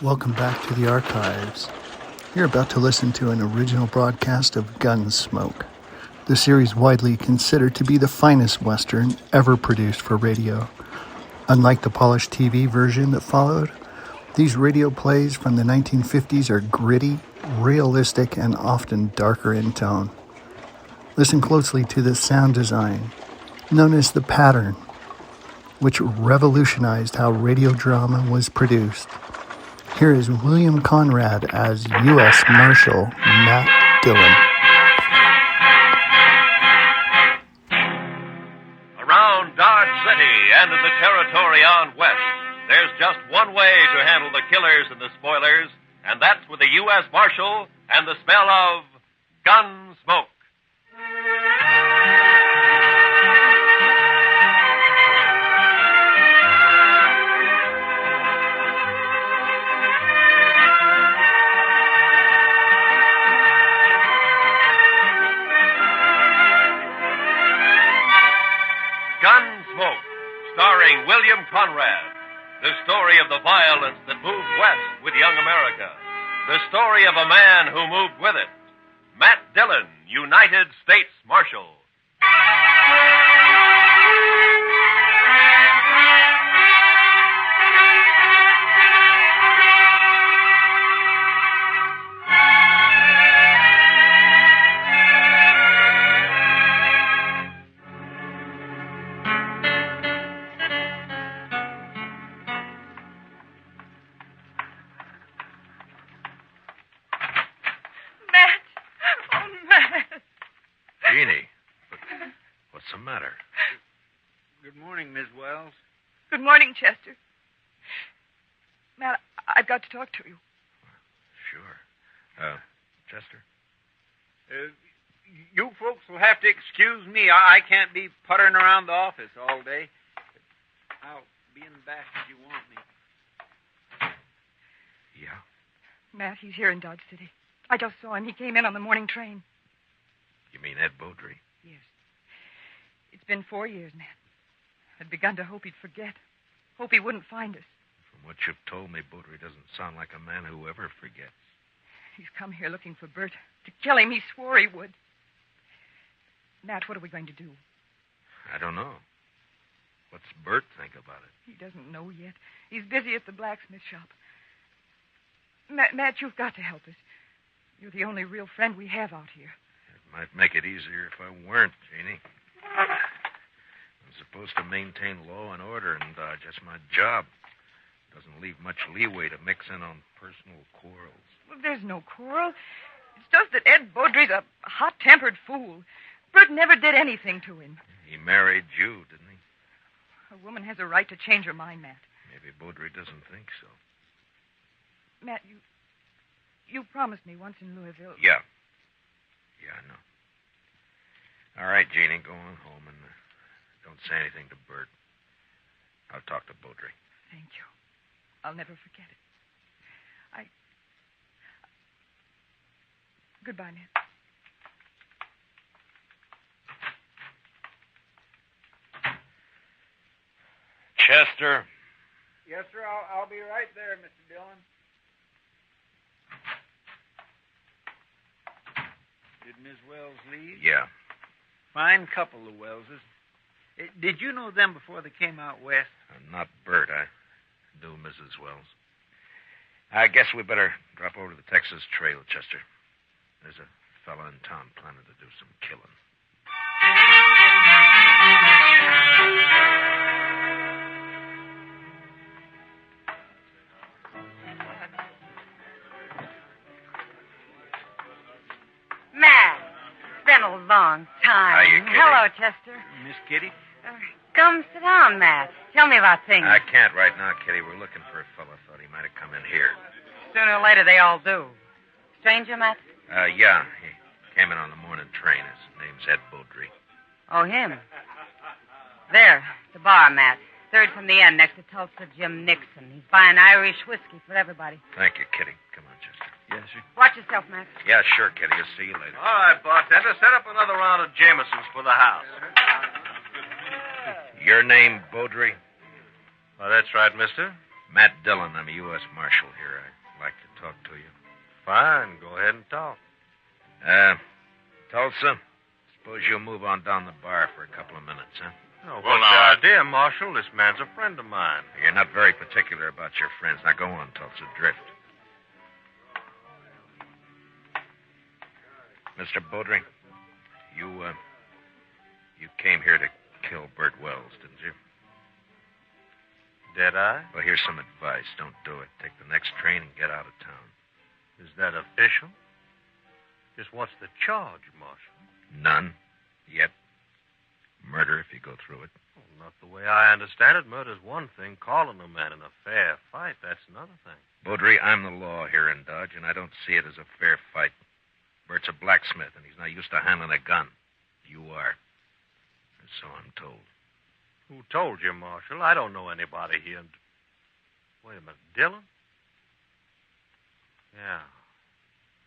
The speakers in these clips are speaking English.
Welcome back to the archives. You're about to listen to an original broadcast of Gunsmoke, the series widely considered to be the finest Western ever produced for radio. Unlike the polished TV version that followed, these radio plays from the 1950s are gritty, realistic, and often darker in tone. Listen closely to the sound design, known as the pattern, which revolutionized how radio drama was produced. Here is William Conrad as U.S. Marshal Matt Dillon. Around Dodge City and in the territory on west, there's just one way to handle the killers and the spoilers, and that's with the U.S. Marshal and the smell of Gunsmoke. Gunsmoke, starring William Conrad. The story of the violence that moved west with young America. The story of a man who moved with it. Matt Dillon, United States Marshal. Jeanie, what's the matter? Good morning, Miss Wells. Good morning, Chester. Matt, I've got to talk to you. Sure. Chester? You folks will have to excuse me. I can't be puttering around the office all day. I'll be in the back if you want me. Yeah? Matt, he's here in Dodge City. I just saw him. He came in on the morning train. You mean Ed Bodry? Yes. It's been 4 years, Matt. I'd begun to hope he'd forget. Hope he wouldn't find us. From what you've told me, Bodry doesn't sound like a man who ever forgets. He's come here looking for Bert. To kill him, he swore he would. Matt, what are we going to do? I don't know. What's Bert think about it? He doesn't know yet. He's busy at the blacksmith shop. Matt, you've got to help us. You're the only real friend we have out here. It might make it easier if I weren't, Jeanie. I'm supposed to maintain law and order in Dodge. That's my job. Doesn't leave much leeway to mix in on personal quarrels. Well, there's no quarrel. It's just that Ed Bodry's a hot-tempered fool. Bert never did anything to him. He married you, didn't he? A woman has a right to change her mind, Matt. Maybe Bodry doesn't think so. Matt, you promised me once in Louisville. Yeah. Yeah, I know. All right, Jeanie, go on home and don't say anything to Bert. I'll talk to Bodry. Thank you. I'll never forget it. Goodbye, Matt. Chester. Yes, sir. I'll be right there, Mr. Dillon. Did Miss Wells leave? Yeah. Fine couple, the Wellses. Did you know them before they came out west? Not Bert. I knew Mrs. Wells. I guess we better drop over to the Texas Trail, Chester. There's a fellow in town planning to do some killing. Matt, it's been a long time. Hiya, Kitty. Hello, Chester. Miss Kitty? Come sit down, Matt. Tell me about things. I can't right now, Kitty. We're looking for a fellow. Thought he might have come in here. Sooner or later, they all do. Stranger, Matt? Yeah. He came in on the morning train. His name's Ed Bodry. Oh, him. There, the bar, Matt. Third from the end, next to Tulsa Jim Nixon. He's buying Irish whiskey for everybody. Thank you, Kitty. Come on, Chester. Yes, sir. Watch yourself, Matt. Yeah, sure, Kitty. I'll see you later. All right, bartender, set up another round of Jamesons for the house. Your name, Bodry? Well, that's right, mister. Matt Dillon, I'm a U.S. Marshal here. I'd like to talk to you. Fine. Go ahead and talk. Tulsa, suppose you'll move on down the bar for a couple of minutes, huh? Oh, what's the idea, Marshal? This man's a friend of mine. You're not very particular about your friends. Now go on, Tulsa. Drift. Mr. Bodry, you came here to kill Bert Wells, didn't you? Did I? Well, here's some advice. Don't do it. Take the next train and get out of town. Is that official? Just what's the charge, Marshal? None. Yet. Murder if you go through it. Well, not the way I understand it. Murder's one thing. Calling a man in a fair fight, that's another thing. Bodry, I'm the law here in Dodge, and I don't see it as a fair fight. Bert's a blacksmith, and he's not used to handling a gun. You are. So I'm told. Who told you, Marshal? I don't know anybody here. Wait a minute. Dillon? Yeah.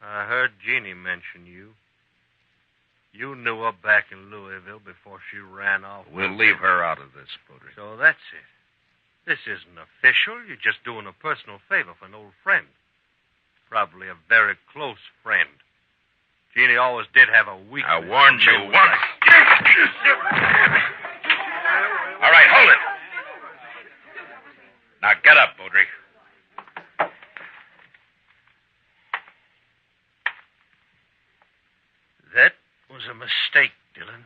I heard Jeanie mention you. You knew her back in Louisville before she ran off. We'll leave her out of this, Bodry. So that's it. This isn't official. You're just doing a personal favor for an old friend. Probably a very close friend. Jeanie always did have a weakness. I warned you once. All right, hold it. Now get up, Bodry. That was a mistake, Dillon.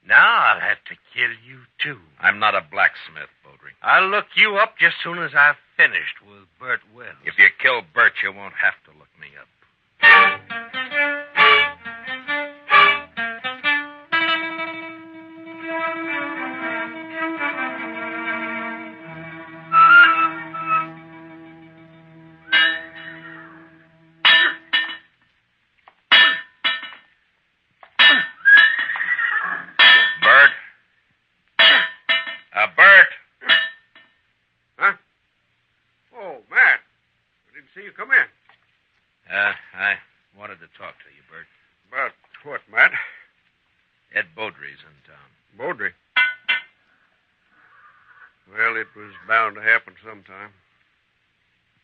Now I'll have to kill you, too. I'm not a blacksmith, Bodry. I'll look you up just soon as I've finished with Bert Wells. If you kill Bert, you won't have to look me up. Bert! Huh? Oh, Matt. I didn't see you come in. I wanted to talk to you, Bert. About what, Matt? Ed Bodry's in town. Bodry. Well, it was bound to happen sometime.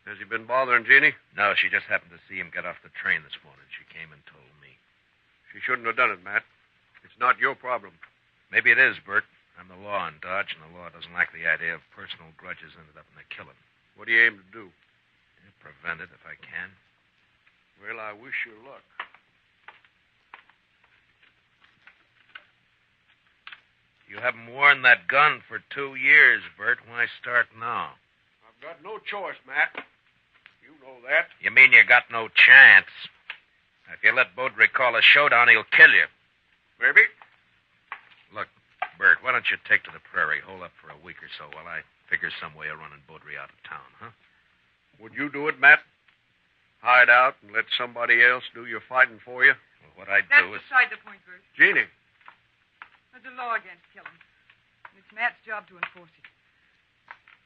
Has he been bothering Jeanie? No, she just happened to see him get off the train this morning. She came and told me. She shouldn't have done it, Matt. It's not your problem. Maybe it is, Bert. I'm the law in Dodge, and the law doesn't like the idea of personal grudges ended up in a killing. What do you aim to do? Prevent it if I can. Well, I wish you luck. You haven't worn that gun for 2 years, Bert. Why start now? I've got no choice, Matt. You know that. You mean you got no chance? If you let Bodry call a showdown, he'll kill you. Maybe. Look, Bert, why don't you take to the prairie, hole up for a week or so while I figure some way of running Bodry out of town, huh? Would you do it, Matt? Hide out and let somebody else do your fighting for you? Well, what I'd That's do is... beside the point, Bert. Jeanie. There's a law against killing. And it's Matt's job to enforce it.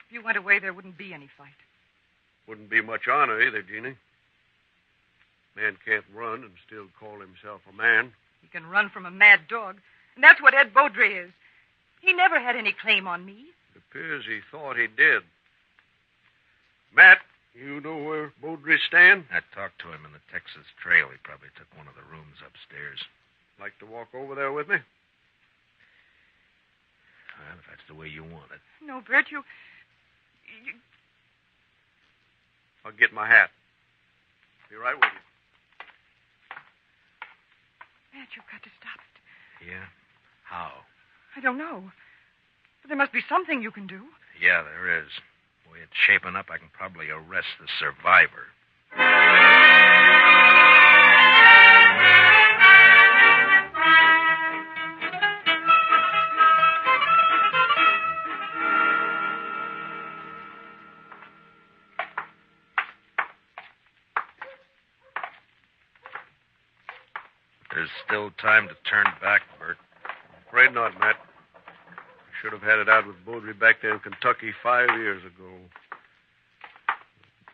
If you went away, there wouldn't be any fight. Wouldn't be much honor either, Jeanie. Man can't run and still call himself a man. He can run from a mad dog. And that's what Ed Bodry is. He never had any claim on me. It appears he thought he did. Matt, you know where Bodry stand? I talked to him in the Texas Trail. He probably took one of the rooms upstairs. Like to walk over there with me? Well, if that's the way you want it. No, Bert, you... I'll get my hat. Be right with you. Matt, you've got to stop it. Yeah? How? I don't know. But there must be something you can do. Yeah, there is. The way it's shaping up, I can probably arrest the survivor. There's still time to turn back, Bert. Afraid not, Matt. I should have had it out with Bodry back there in Kentucky 5 years ago.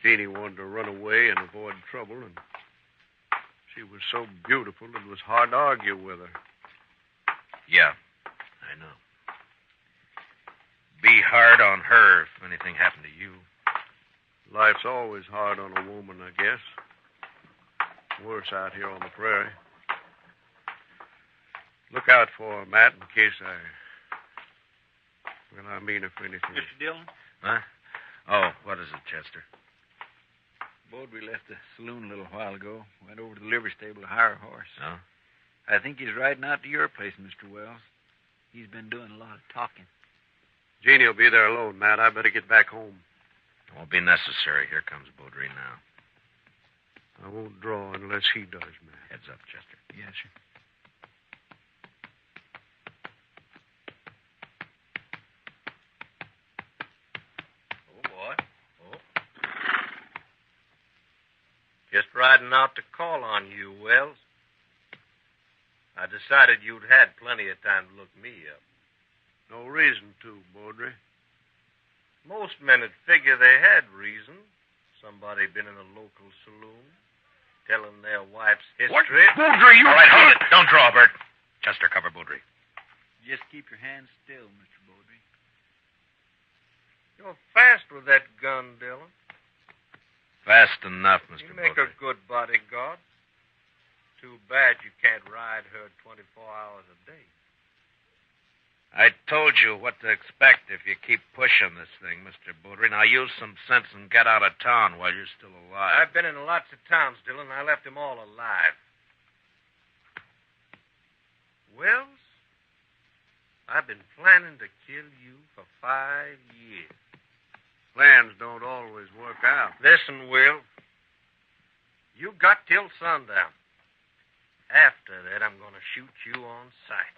Jeanie wanted to run away and avoid trouble, and she was so beautiful it was hard to argue with her. Yeah, I know. be hard on her if anything happened to you. Life's always hard on a woman, I guess. Worse out here on the prairie. Look out for her, Matt, in case I mean her for anything. Mr. Dillon? Huh? Oh, what is it, Chester? Bodry left the saloon a little while ago. Went over to the livery stable to hire a horse. Oh? I think he's riding out to your place, Mr. Wells. He's been doing a lot of talking. Jeanie will be there alone, Matt. I better get back home. It won't be necessary. Here comes Bodry now. I won't draw unless he does, Matt. Heads up, Chester. Yes, sir. Oh, boy. Oh. Just riding out to call on you, Wells. I decided you'd had plenty of time to look me up. No reason to, Bodry. Most men would figure they had reason. Somebody been in a local saloon, telling their wife's history. Bodry, you... All right, hold it. Don't draw, Bert. Chester, cover Bodry. Just keep your hands still, Mr. Bodry. You're fast with that gun, Dillon. Fast enough, Mr. You make Bodry. a good bodyguard. Too bad you can't ride her 24 hours a day. I told you what to expect if you keep pushing this thing, Mr. Bodry. Now use some sense and get out of town while you're still alive. I've been in lots of towns, Dillon. I left them all alive. Wells, I've been planning to kill you for 5 years. Plans don't always work out. Listen, Will. You got till sundown. After that, I'm going to shoot you on sight.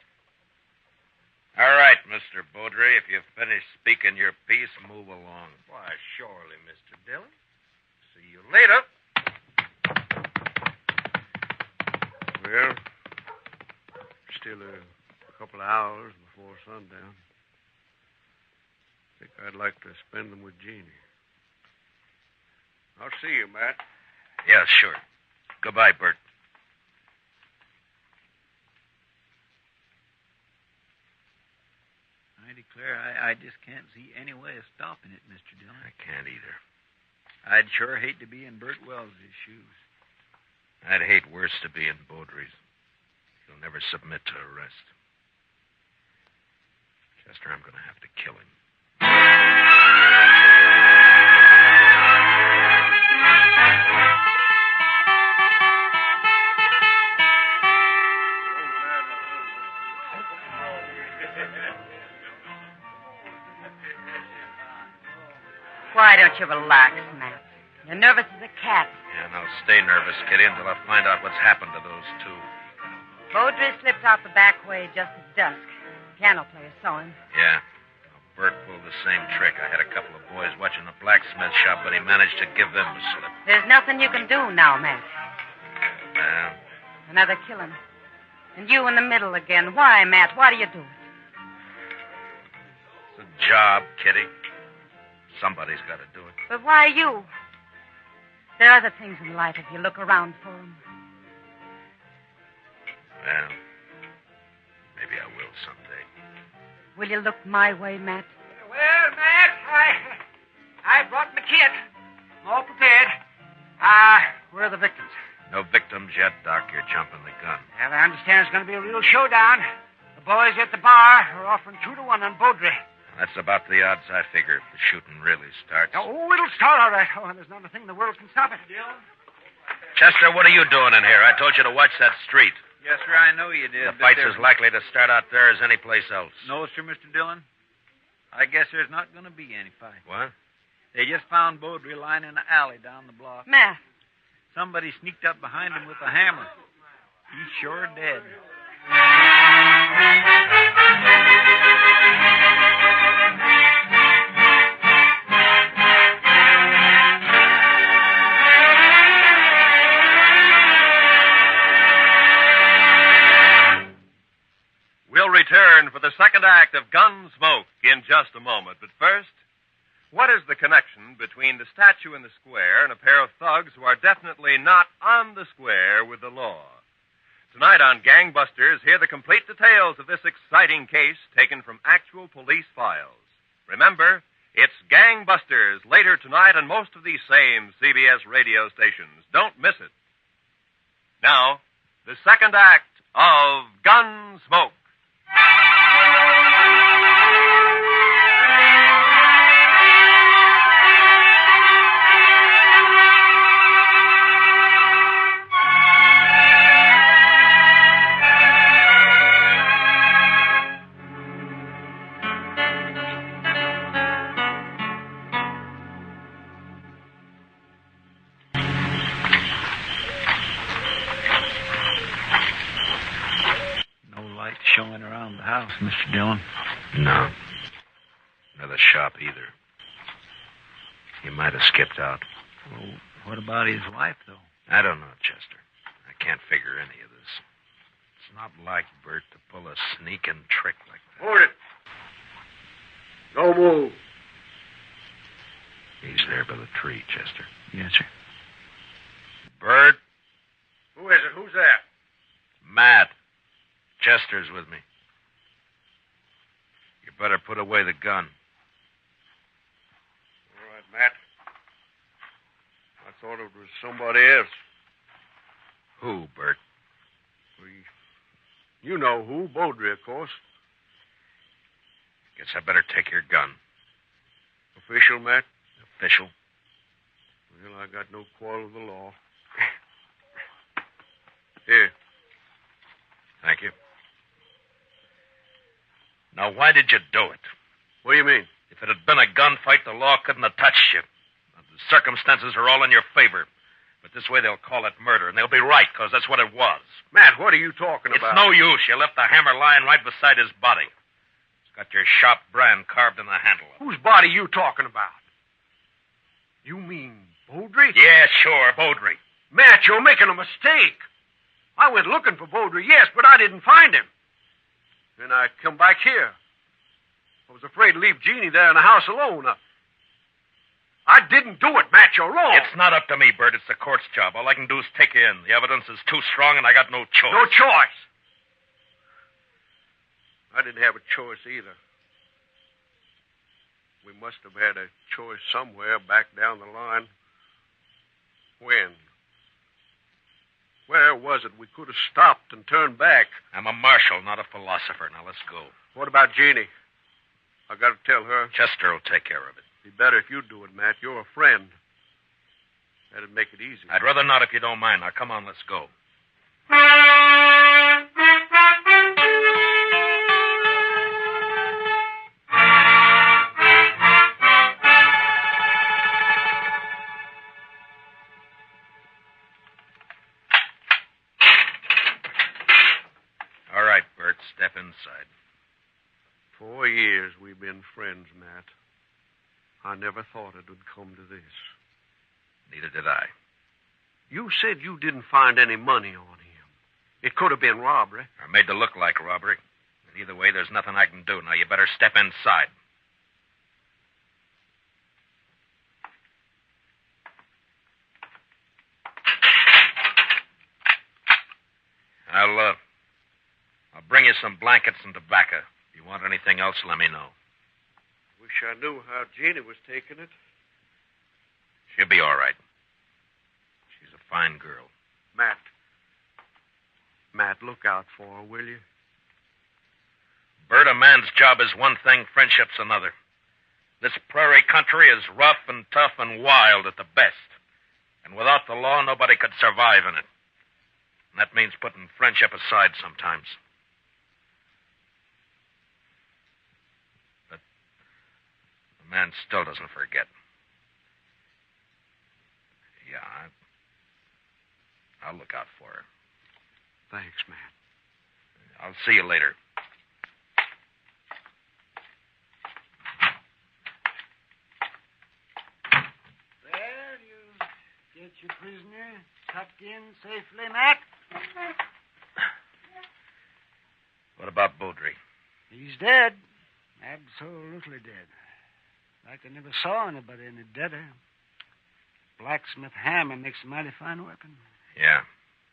All right, Mr. Bodry. If you've finished speaking your piece, move along. Why, surely, Mr. Dillon. See you later. Well, still a couple of hours before sundown. I think I'd like to spend them with Jeanie. I'll see you, Matt. Yeah, sure. Goodbye, Bert. I declare, I just can't see any way of stopping it, Mr. Dillon. I can't either. I'd sure hate to be in Bert Wells' shoes. I'd hate worse to be in Bodry's. He'll never submit to arrest. Chester, I'm going to have to kill him. Why don't you relax, Matt? You're nervous as a cat. Yeah, now stay nervous, Kitty, until I find out what's happened to those two. Bodry slipped out the back way just at dusk. Piano player saw him. Yeah. Bert pulled the same trick. I had a couple of boys watching the blacksmith shop, but he managed to give them the slip. There's nothing you can do now, Matt. Well, Another killing. And you in the middle again. Why, Matt? Why do you do it? it's a job, Kitty. Somebody's got to do it. But why you? There are other things in life if you look around for them. Well, maybe I will someday. Will you look my way, Matt? Well, Matt, I brought my kit. I'm all prepared. Where are the victims? No victims yet, Doc. You're jumping the gun. Well, I understand it's going to be a real showdown. The boys at the bar are offering 2-1 on Bodry. That's about the odds I figure if the shooting really starts. Oh, it'll start all right. Oh, there's not a thing in the world can stop it. Chester, what are you doing in here? I told you to watch that street. Yes, sir, I know you did. The fight's as likely to start out there as any place else. No, sir, Mr. Dillon. I guess there's not going to be any fight. What? They just found Bodry lying in an alley down the block. Matt. Somebody sneaked up behind him with a hammer. He's sure dead. We'll return for the second act of Gunsmoke in just a moment. But first, what is the connection between the statue in the square and a pair of thugs who are definitely not on the square with the law? Tonight on Gangbusters, hear the complete details of this exciting case taken from actual police files. Remember, it's Gangbusters later tonight on most of these same CBS radio stations. Don't miss it. Now, the second act of Gunsmoke. Showing around the house, Mr. Dillon. No. Nor the shop either. He might have skipped out. Well, what about his wife, though? I don't know, Chester. I can't figure any of this. It's not like Bert to pull a sneaking trick like that. Hold it. No move. He's there by the tree, Chester. Yes, sir. Bert? Who is it? Who's there? Matt. Chester's with me. You better put away the gun. All right, Matt. I thought it was somebody else. Who, Bert? You know who. Bodry, of course. Guess I better take your gun. Official, Matt? Official. Well, I got no quarrel with the law. Here. Thank you. Now, why did you do it? What do you mean? If it had been a gunfight, the law couldn't have touched you. The circumstances are all in your favor. But this way they'll call it murder, and they'll be right, because that's what it was. Matt, what are you talking about? It's no use. You left the hammer lying right beside his body. It's got your shop brand carved in the handle. Whose body you talking about? You mean Bodry? Yeah, sure, Bodry. Matt, you're making a mistake. I went looking for Bodry, yes, but I didn't find him. Then I come back here. I was afraid to leave Jeanie there in the house alone. I didn't do it, Matt. You're wrong. It's not up to me, Bert. It's the court's job. All I can do is take you in. The evidence is too strong, and I got no choice. No choice. I didn't have a choice either. We must have had a choice somewhere back down the line. When? Where was it we could have stopped and turned back? I'm a marshal, not a philosopher. Now, let's go. What about Jeanie? I got to tell her. Chester will take care of it. Be better if you do it, Matt. You're a friend. That'd make it easy. I'd rather not if you don't mind. Now, come on, let's go. All right, Bert, step inside. 4 years we've been friends, Matt. I never thought it would come to this. Neither did I. You said you didn't find any money on him. It could have been robbery. Or made to look like robbery. And either way, there's nothing I can do. Now, you better step inside. I'll bring you some blankets and tobacco. If you want anything else, let me know. Wish I knew how Jeanie was taking it. She'll be all right. She's a fine girl. Matt, look out for her, will you? Bert, a man's job is one thing, friendship's another. This prairie country is rough and tough and wild at the best. And without the law, nobody could survive in it. And that means putting friendship aside sometimes. But the man still doesn't forget. Yeah, I'll look out for her. Thanks, Matt. I'll see you later. Well, you get your prisoner tucked in safely, Matt? What about Bodry? He's dead. Absolutely dead. Like I never saw anybody any deader. Blacksmith hammer makes a mighty fine weapon. Yeah,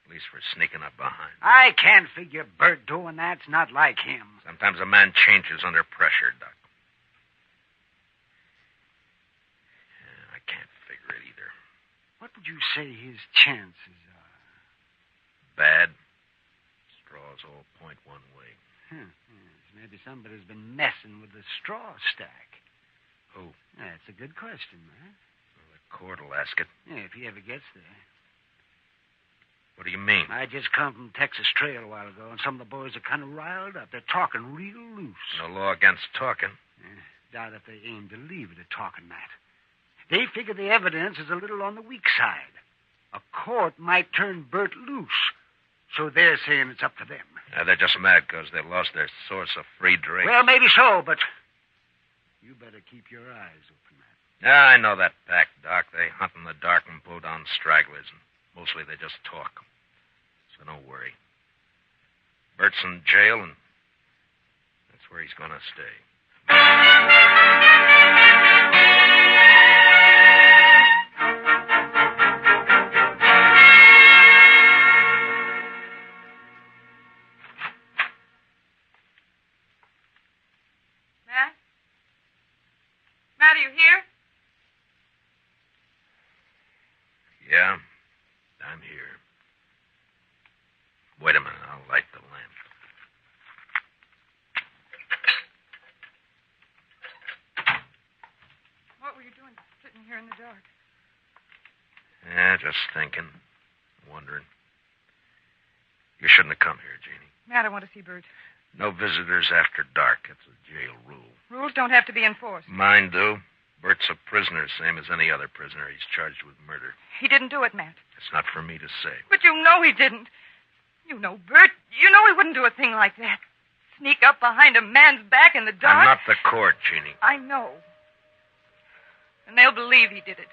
at least for sneaking up behind. I can't figure Bert doing that. It's not like him. Sometimes a man changes under pressure, Doc. would you say his chances are? Bad. Straws all point one way. Yes, maybe somebody's been messing with the straw stack. Who? That's a good question, man. Well, the court will ask it. Yeah, if he ever gets there. What do you mean? I just come from Texas Trail a while ago, and some of the boys are kind of riled up. They're talking real loose. No law against talking. Doubt if they aim to leave it at talking, Matt. They figure the evidence is a little on the weak side. A court might turn Bert loose, so they're saying it's up to them. They're just mad because they lost their source of free drink. Well, maybe so, but you better keep your eyes open, Matt. Yeah, I know that pack, Doc. They hunt in the dark and blow down stragglers, and mostly they just talk. So don't worry. Bert's in jail, and that's where he's going to stay. Matt? Matt, are you here? Yeah, I'm here. Wait a minute, I'll light the lamp. What were you doing sitting here in the dark? Yeah, just thinking, wondering. You shouldn't have come here, Jeanie. Matt, I want to see Bert. No visitors after dark. It's a jail rule. Rules don't have to be enforced. Mine do. Bert's a prisoner, same as any other prisoner. He's charged with murder. He didn't do it, Matt. It's not for me to say. But you know he didn't. You know Bert. You know he wouldn't do a thing like that. Sneak up behind a man's back in the dark. I'm not the court, Jeanie. I know. And they'll believe he did it.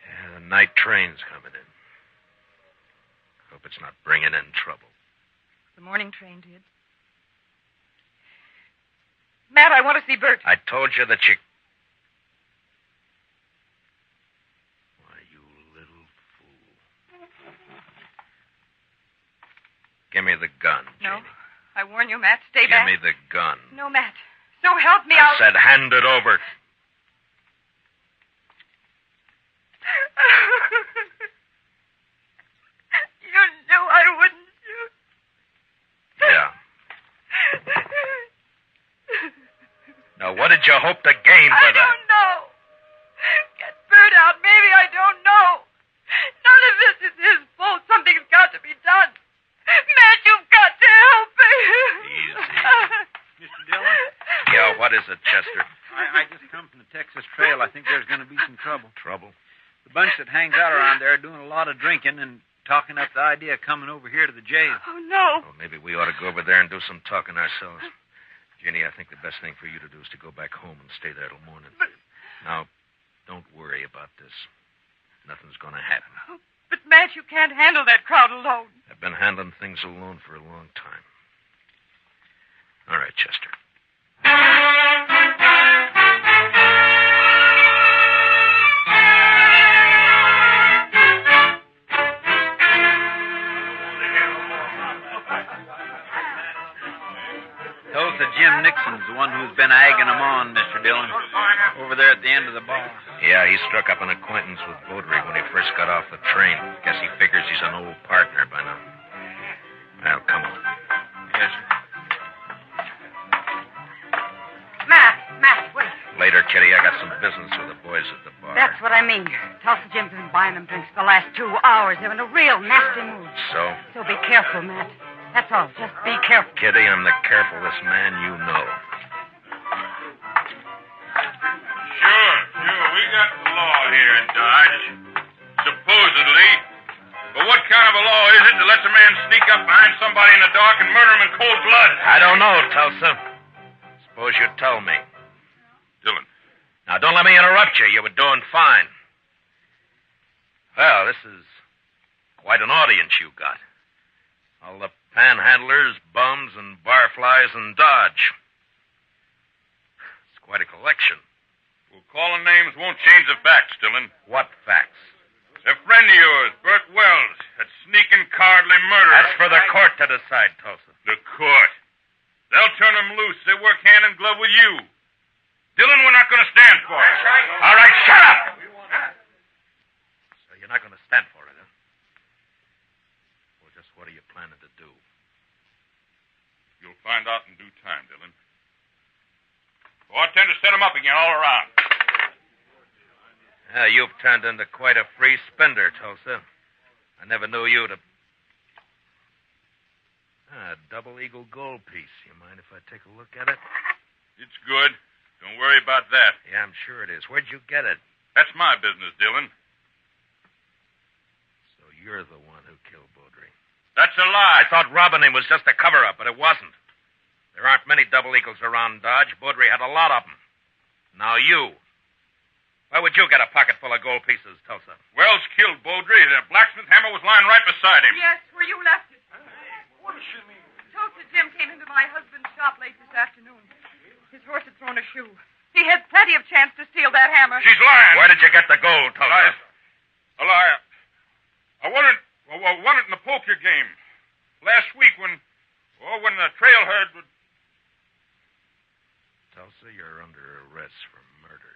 Yeah, the night train's coming in. Hope it's not bringing in trouble. The morning train did. Matt, I want to see Bert. I told you that you... Why, you little fool. Give me the gun, No. Jeanie. I warn you, Matt. Stay Give back. me the gun. No, Matt. So help me, I said hand it over. You knew I wouldn't shoot. Yeah. Now, what did you hope to gain by I that? don't know. Get Bert out. Maybe I don't know. None of this is his fault. Something's got to be done. Matt, you've got to help me. Easy. Mr. Dillon? Yeah, what is it, Chester? I just come from the Texas Trail. I think there's going to be some trouble. Trouble? The bunch that hangs out around there are doing a lot of drinking and talking up the idea of coming over here to the jail. Oh, no. Well, maybe we ought to go over there and do some talking ourselves. Jeanie, I think the best thing for you to do is to go back home and stay there till morning. But... Now, don't worry about this. Nothing's going to happen. Oh, but, Matt, you can't handle that crowd alone. I've been handling things alone for a long time. All right, Chester. Tulsa Jim Nixon's the one who's been egging them on, Mr. Dillon. Over there at the end of the bar. Yeah, he struck up an acquaintance with Bodry when he first got off the train. Guess he figures he's an old partner by now. Well, come on. Yes, sir. Matt, wait. Later, Kitty, I got some business with the boys at the bar. That's what I mean. Tulsa Jim's been buying them drinks for the last 2 hours. They're in a real nasty mood. So? So be careful, Matt. That's all. Just be careful. Kitty, I'm the carefulest man you know. Sure. We got the law here in Dodge. Supposedly. But what kind of a law is it that lets a man sneak up behind somebody in the dark and murder him in cold blood? I don't know, Tulsa. Suppose you tell me. Dillon. Now, don't let me interrupt you. You were doing fine. Well, this is quite an audience you got. All the panhandlers, bums, and barflies in Dodge. It's quite a collection. Well, calling names won't change the facts, Dillon. What facts? A friend of yours, Bert Wells, that sneaking cowardly murderer. That's for the court to decide, Tulsa. The court. They'll turn him loose. They work hand in glove with you. Dillon, we're not going to stand for it. All right, shut up! all around. You've turned into quite a free spender, Tulsa. I never knew you to... Double eagle gold piece. You mind if I take a look at it? It's good. Don't worry about that. Yeah, I'm sure it is. Where'd you get it? That's my business, Dillon. So you're the one who killed Bodry. That's a lie. I thought robbing him was just a cover-up, but it wasn't. There aren't many double eagles around Dodge. Bodry had a lot of them. Now you. Why would you get a pocket full of gold pieces, Tulsa? Wells killed Bodry. The blacksmith hammer was lying right beside him. Yes, where you left it. What does she mean? Tulsa Jim came into my husband's shop late this afternoon. His horse had thrown a shoe. He had plenty of chance to steal that hammer. She's lying. Where did you get the gold, Tulsa? A lie. I won it in the poker game. Last week when the trail herd would... Tulsa, you're under arrest for murder.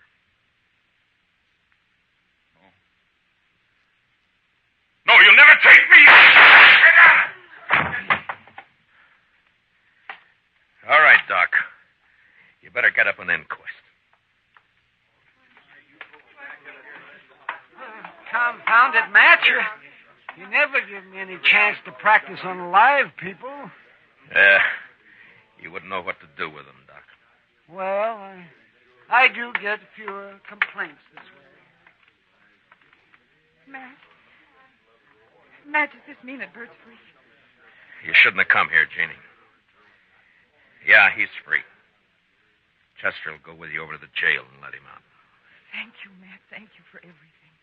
No, you'll never take me! All right, Doc. You better get up an inquest. Confound it, Matt. You never give me any chance to practice on live people. You wouldn't know what to do with them, Doc. Well, I do get fewer complaints this way. Matt, does this mean that Bert's free? You shouldn't have come here, Jeanie. Yeah, he's free. Chester will go with you over to the jail and let him out. Thank you, Matt. Thank you for everything.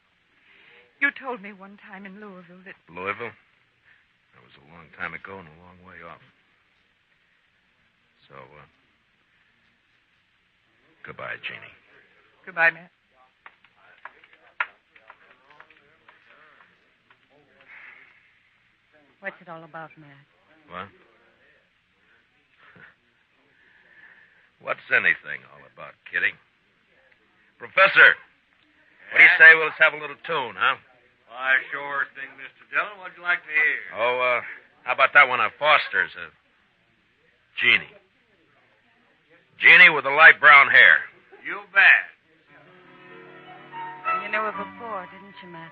You told me one time in Louisville that... Louisville? That was a long time ago and a long way off. So, goodbye, Jeanie. Goodbye, Matt. What's it all about, Matt? What? What's anything all about, Kitty? Professor, what do you say we'll have a little tune, huh? Why, sure thing, Mr. Dillon. What'd you like to hear? Oh, how about that one of Foster's? Jeanie. Jeanie with the light brown hair. You bet. You knew her before, didn't you, Matt?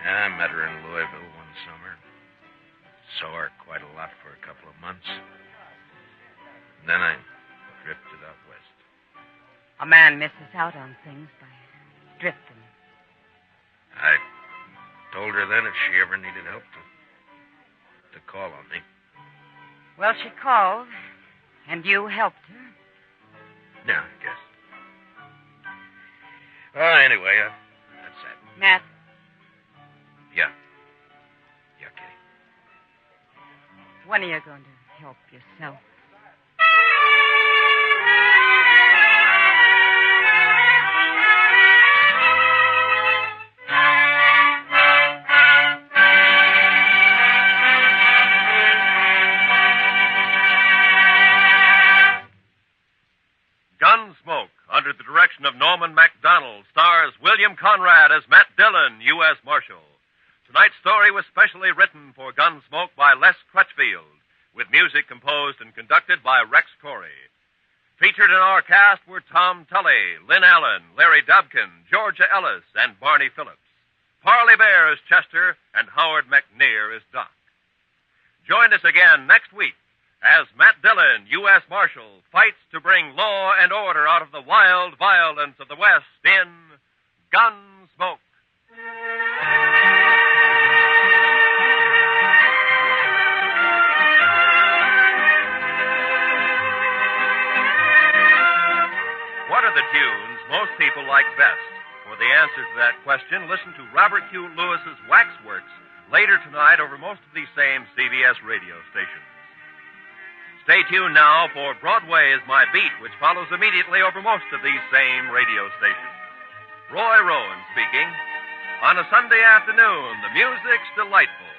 Yeah, I met her in Louisville one summer. Saw her quite a lot for a couple of months. And then I drifted out west. A man misses out on things by drifting. I told her then if she ever needed help to call on me. Well, she called, and you helped her. Yeah, I guess. Well, anyway, that's that. Matt. Yeah. Yeah, Kitty. When are you going to help yourself? Gunsmoke, under the direction of Norman MacDonald, stars William Conrad as Matt Dillon, U.S. Marshal. Tonight's story was specially written for Gunsmoke by Les Crutchfield, with music composed and conducted by Rex Corey. Featured in our cast were Tom Tully, Lynn Allen, Larry Dobkin, Georgia Ellis, and Barney Phillips. Parley Bear as Chester, and Howard McNear as Doc. Join us again next week as Matt Dillon, U.S. Marshal, fights to bring law and order out of the wild violence of the West in Gunsmoke. What are the tunes most people like best? For the answer to that question, listen to Robert Q. Lewis's Waxworks later tonight over most of these same CBS radio stations. Stay tuned now for Broadway is My Beat, which follows immediately over most of these same radio stations. Roy Rowan speaking. On a Sunday afternoon, the music's delightful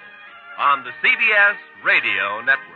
on the CBS Radio Network.